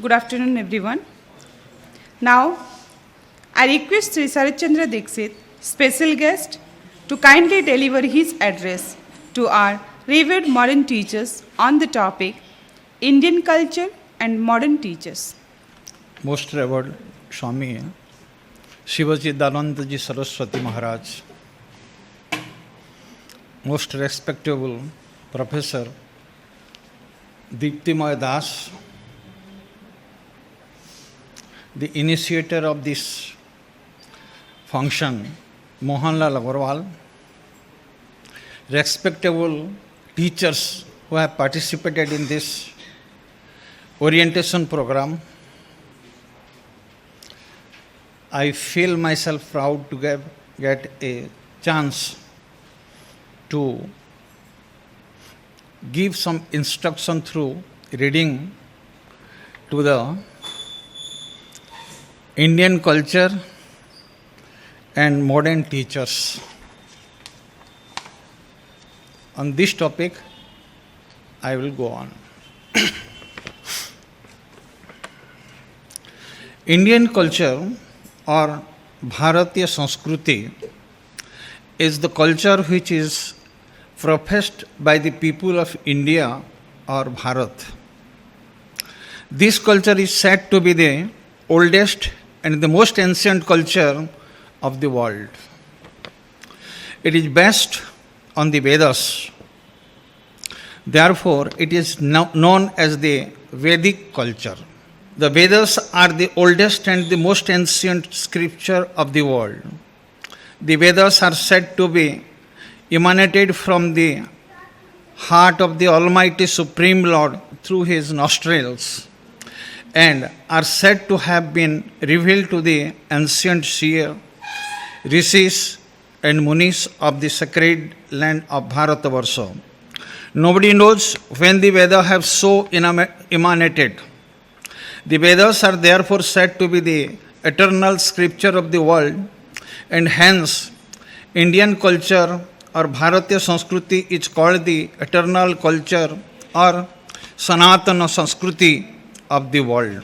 Good afternoon, everyone. Now, I request Shri Sarat Chandra Dixit, special guest, to kindly deliver his address to our revered modern teachers on the topic Indian culture and modern teachers. Most revered Swami Shivaji Dalandaji Saraswati Maharaj, most respectable Professor Deeptimay Das, the initiator of this function, Mohanlal Agarwal, respectable teachers who have participated in this orientation program. I feel myself proud to get a chance to give some instruction through reading to the Indian culture and modern teachers. On this topic, I will go on. Indian culture or Bharatiya Sanskriti is the culture which is professed by the people of India or Bharat. This culture is said to be the oldest and the most ancient culture of the world. It is based on the Vedas. Therefore, it is known as the Vedic culture. The Vedas are the oldest and the most ancient scripture of the world. The Vedas are said to be emanated from the heart of the Almighty Supreme Lord through his nostrils, and are said to have been revealed to the ancient seer, rishis and munis of the sacred land of Bharatavarsha. Nobody knows when the Vedas have so emanated. The Vedas are therefore said to be the eternal scripture of the world, and hence Indian culture or Bharatiya Sanskriti is called the eternal culture or Sanatana Sanskriti of the world.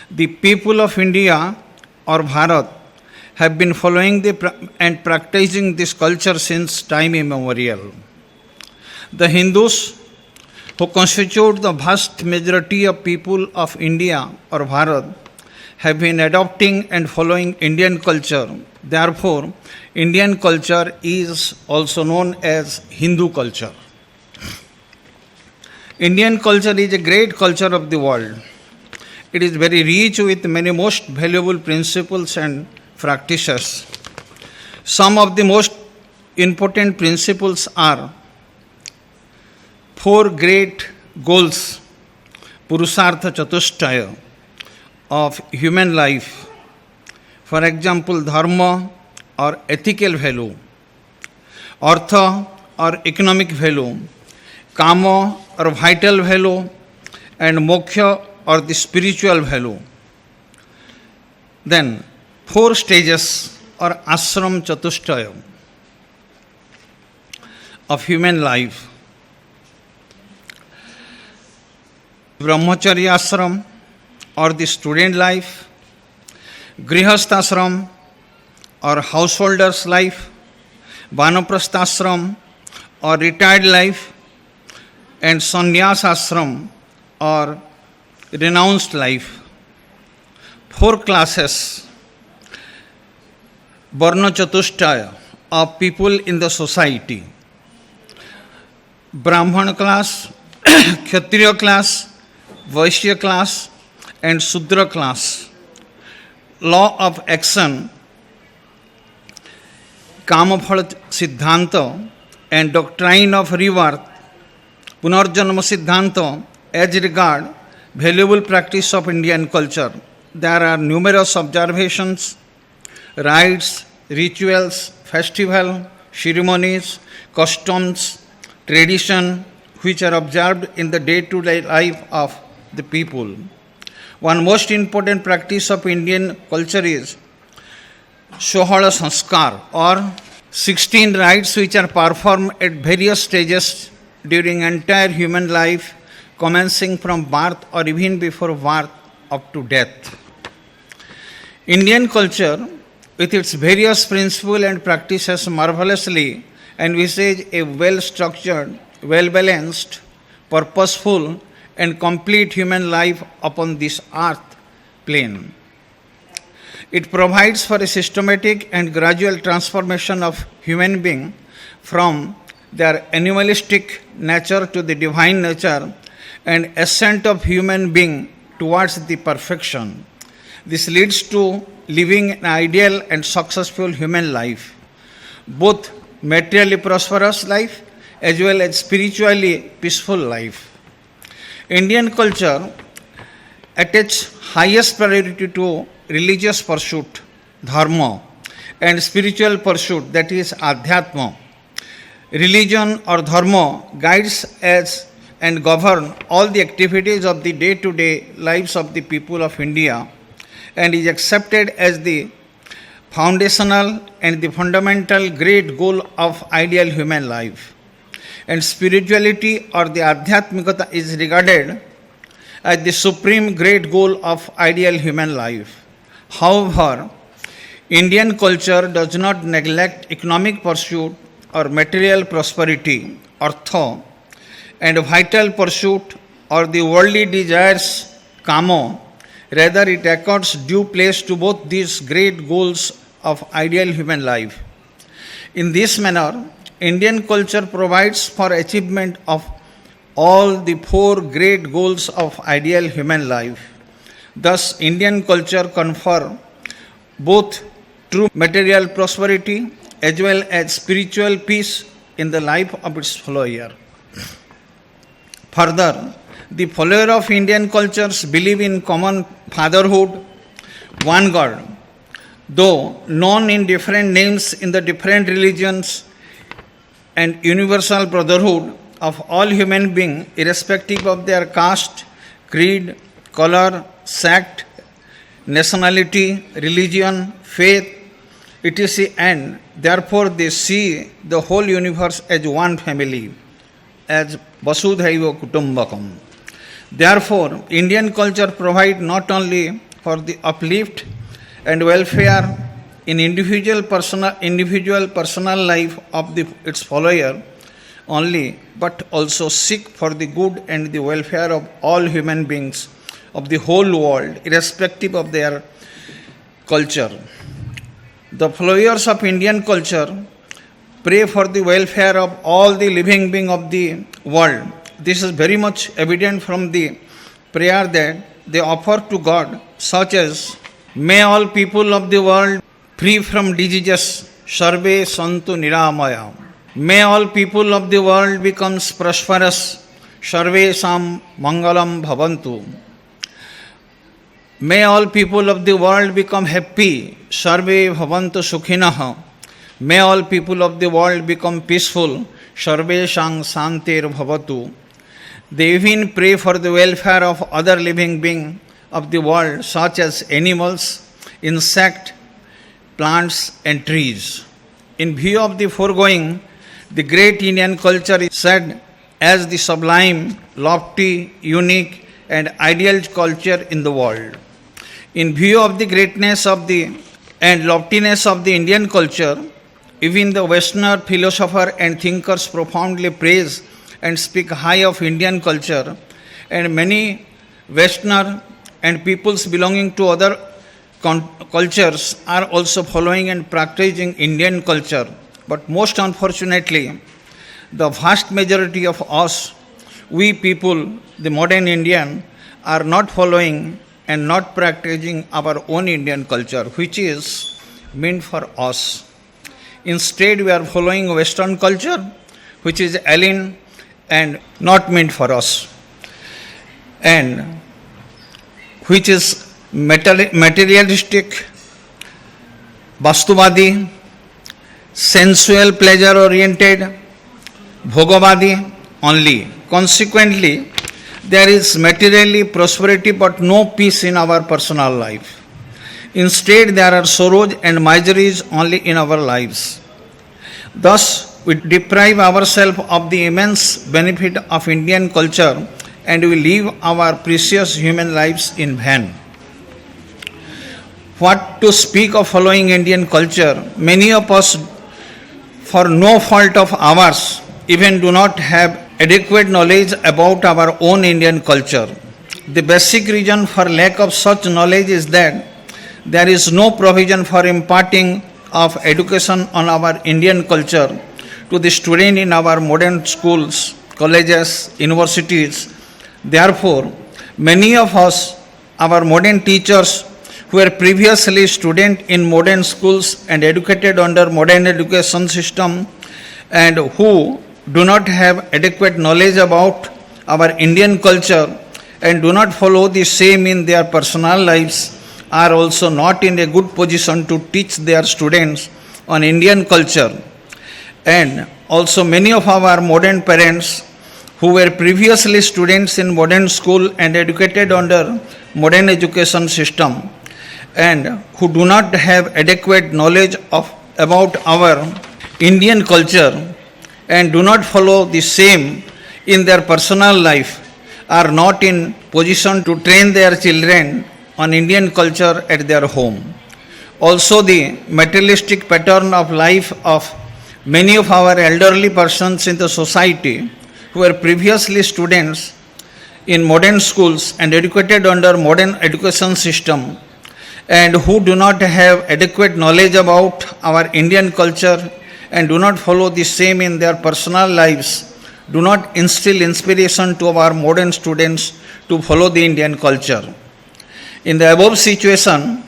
The people of India or Bharat have been following and practicing this culture since time immemorial. The Hindus, who constitute the vast majority of people of India or Bharat, have been adopting and following Indian culture. Therefore, Indian culture is also known as Hindu culture. Indian culture is a great culture of the world. It is very rich with many most valuable principles and practices. Some of the most important principles are four great goals, Purusartha Chatushtaya, of human life. For example, dharma or ethical value, artha or economic value, kama or vital value, and moksha or the spiritual value. Then, four stages or ashram chatushtaya of human life. Brahmacharya ashram or the student life, grihasthashram or householder's life, vanaprasthashram or retired life, and sannyas ashram or renounced life. Four classes, varna chatushtaya, of people in the society. Brahman class, Kshatriya class, Vaishya class, and Sudra class. Law of action, Kamaphala Siddhanta, and doctrine of rebirth, Punarjanma Siddhanta, as regard valuable practice of Indian culture. There are numerous observations, rites, rituals, festival, ceremonies, customs, tradition, which are observed in the day-to-day life of the people. One most important practice of Indian culture is Shohala Sanskar, or 16 rites which are performed at various stages during entire human life, commencing from birth or even before birth, up to death. Indian culture, with its various principles and practices, marvelously envisage a well-structured, well-balanced, purposeful, and complete human life upon this earth plane. It provides for a systematic and gradual transformation of human being from their animalistic nature to the divine nature and ascent of human being towards the perfection. This leads to living an ideal and successful human life, both materially prosperous life as well as spiritually peaceful life. Indian culture attaches highest priority to religious pursuit, dharma, and spiritual pursuit, that is adhyatma. Religion or dharma guides as and govern all the activities of the day-to-day lives of the people of India and is accepted as the foundational and the fundamental great goal of ideal human life. And spirituality or the adhyatmikata is regarded as the supreme great goal of ideal human life. However, Indian culture does not neglect economic pursuit or material prosperity, artha, and vital pursuit or the worldly desires, kamo. Rather, it accords due place to both these great goals of ideal human life. In this manner, Indian culture provides for achievement of all the four great goals of ideal human life. Thus, Indian culture confer both true material prosperity as well as spiritual peace in the life of its follower. Further, the follower of Indian cultures believe in common fatherhood, one God, though known in different names in the different religions, and universal brotherhood of all human beings, irrespective of their caste, creed, color, sect, nationality, religion, faith, etc. And therefore they see the whole universe as one family, as Vasudhaiva Kutumbakam. Therefore, Indian culture provides not only for the uplift and welfare in individual personal life of its follower only, but also seek for the good and the welfare of all human beings of the whole world, irrespective of their culture. The followers of Indian culture pray for the welfare of all the living beings of the world. This is very much evident from the prayer that they offer to God, such as, may all people of the world free from diseases, sarve santu niramaya. May all people of the world become prosperous, sarve sam mangalam bhavantu. May all people of the world become happy, sarve bhavantu sukhinah. May all people of the world become peaceful, sarve sang santir bhavatu. They even pray for the welfare of other living beings of the world, such as animals, insects, plants, and trees. In view of the foregoing, the great Indian culture is said as the sublime, lofty, unique, and ideal culture in the world. In view of the greatness of the and loftiness of the Indian culture, even the Western philosophers and thinkers profoundly praise and speak high of Indian culture, and many Western and peoples belonging to other cultures are also following and practicing Indian culture. But most unfortunately, the vast majority of us, we people, the modern Indian, are not following and not practicing our own Indian culture, which is meant for us. Instead, we are following Western culture, which is alien and not meant for us, and which is materialistic, vastuvadi, sensual pleasure oriented, bhogavadi only. Consequently, there is materially prosperity but no peace in our personal life. Instead, there are sorrows and miseries only in our lives. Thus, we deprive ourselves of the immense benefit of Indian culture and we leave our precious human lives in vain. What to speak of following Indian culture? Many of us, for no fault of ours, even do not have adequate knowledge about our own Indian culture. The basic reason for lack of such knowledge is that there is no provision for imparting of education on our Indian culture to the student in our modern schools, colleges, universities. Therefore, many of us, our modern teachers, who were previously students in modern schools and educated under modern education system, and who do not have adequate knowledge about our Indian culture and do not follow the same in their personal lives, are also not in a good position to teach their students on Indian culture. And also many of our modern parents who were previously students in modern school and educated under modern education system and who do not have adequate knowledge about our Indian culture and do not follow the same in their personal life are not in position to train their children on Indian culture at their home. Also, the materialistic pattern of life of many of our elderly persons in the society who were previously students in modern schools and educated under modern education system and who do not have adequate knowledge about our Indian culture and do not follow the same in their personal lives do not instill inspiration to our modern students to follow the Indian culture. In the above situation,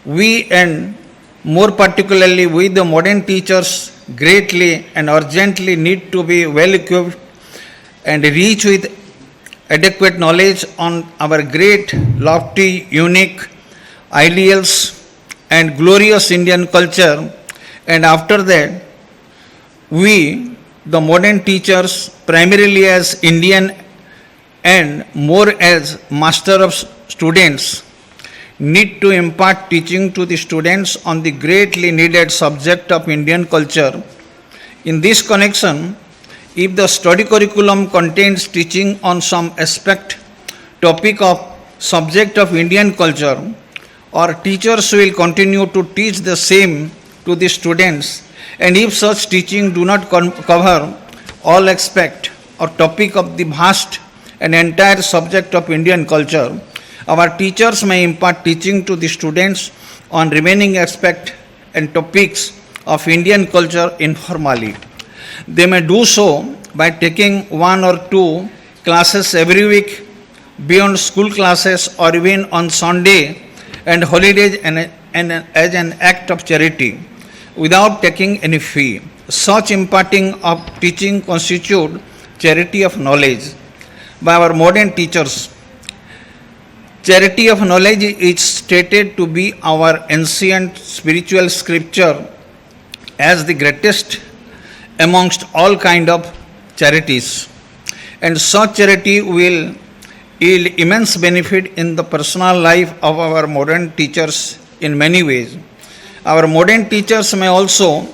we and more particularly we the modern teachers greatly and urgently need to be well equipped and rich with adequate knowledge on our great, lofty, unique ideals and glorious Indian culture, and after that we the modern teachers primarily as Indian and more as master of students need to impart teaching to the students on the greatly needed subject of Indian culture. In this connection, if the study curriculum contains teaching on some aspect, topic of subject of Indian culture, or teachers will continue to teach the same to the students, and if such teaching do not cover all aspect or topic of the vast and entire subject of Indian culture, our teachers may impart teaching to the students on remaining aspect and topics of Indian culture informally. They may do so by taking one or two classes every week beyond school classes or even on Sunday and holidays and as an act of charity without taking any fee. Such imparting of teaching constitute charity of knowledge by our modern teachers. Charity of knowledge is stated to be our ancient spiritual scripture as the greatest amongst all kind of charities. And such charity will yield immense benefit in the personal life of our modern teachers in many ways. Our modern teachers may also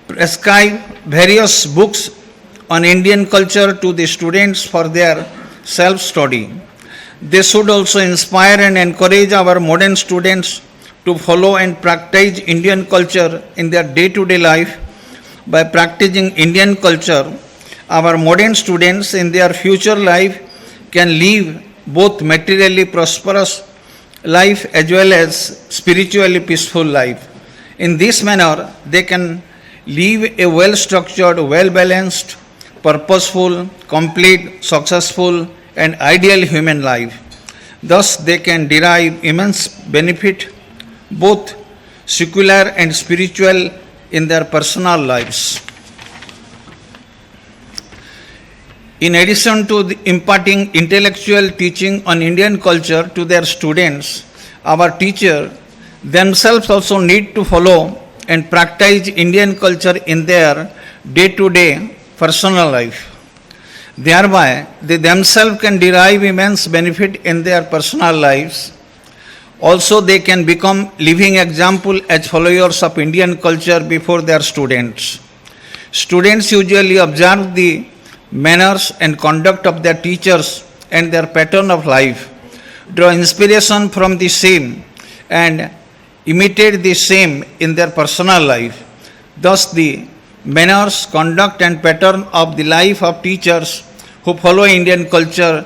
prescribe various books on Indian culture to the students for their self-study. They should also inspire and encourage our modern students to follow and practice Indian culture in their day-to-day life. By practicing Indian culture, our modern students in their future life can live both materially prosperous life as well as spiritually peaceful life. In this manner, they can live a well-structured, well-balanced, purposeful, complete, successful, and ideal human life. Thus, they can derive immense benefit, both secular and spiritual, in their personal lives. In addition to imparting intellectual teaching on Indian culture to their students, our teachers themselves also need to follow and practice Indian culture in their day-to-day personal life. Thereby, they themselves can derive immense benefit in their personal lives. Also, they can become living example as followers of Indian culture before their students. Students usually observe the manners and conduct of their teachers and their pattern of life, draw inspiration from the same, and imitate the same in their personal life. Thus, the manners, conduct, and pattern of the life of teachers who follow Indian culture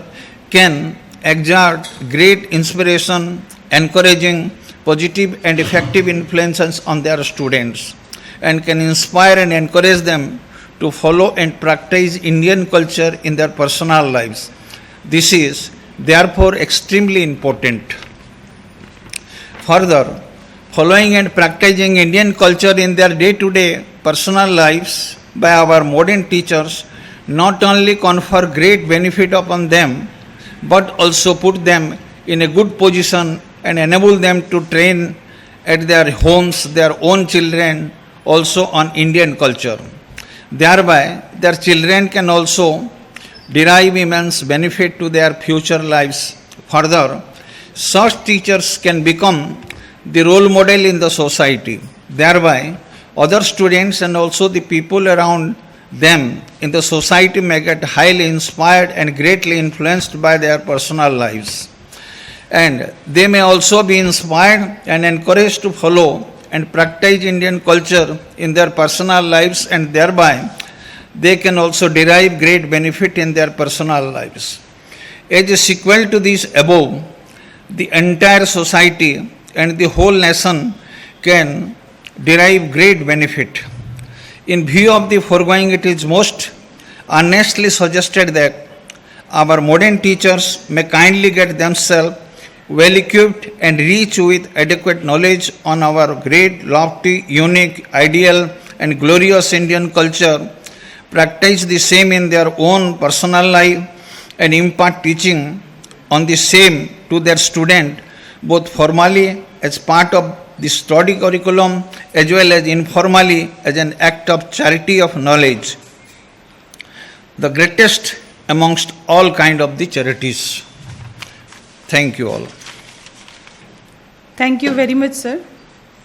can exert great inspiration, encouraging positive and effective influences on their students, and can inspire and encourage them to follow and practice Indian culture in their personal lives. This is therefore extremely important. Further, following and practicing Indian culture in their day-to-day personal lives by our modern teachers not only confer great benefit upon them, but also put them in a good position and enable them to train at their homes their own children also on Indian culture. Thereby, their children can also derive immense benefit to their future lives. Further, such teachers can become the role model in the society. Thereby, other students and also the people around them in the society may get highly inspired and greatly influenced by their personal lives. And they may also be inspired and encouraged to follow and practice Indian culture in their personal lives, and thereby they can also derive great benefit in their personal lives. As a sequel to this above, the entire society and the whole nation can derive great benefit. In view of the foregoing, it is most earnestly suggested that our modern teachers may kindly get themselves well equipped and rich with adequate knowledge on our great, lofty, unique, ideal, and glorious Indian culture, practice the same in their own personal life, and impart teaching on the same to their student, both formally as part of the study curriculum as well as informally as an act of charity of knowledge, the greatest amongst all kind of the charities. Thank you all. Thank you very much, sir.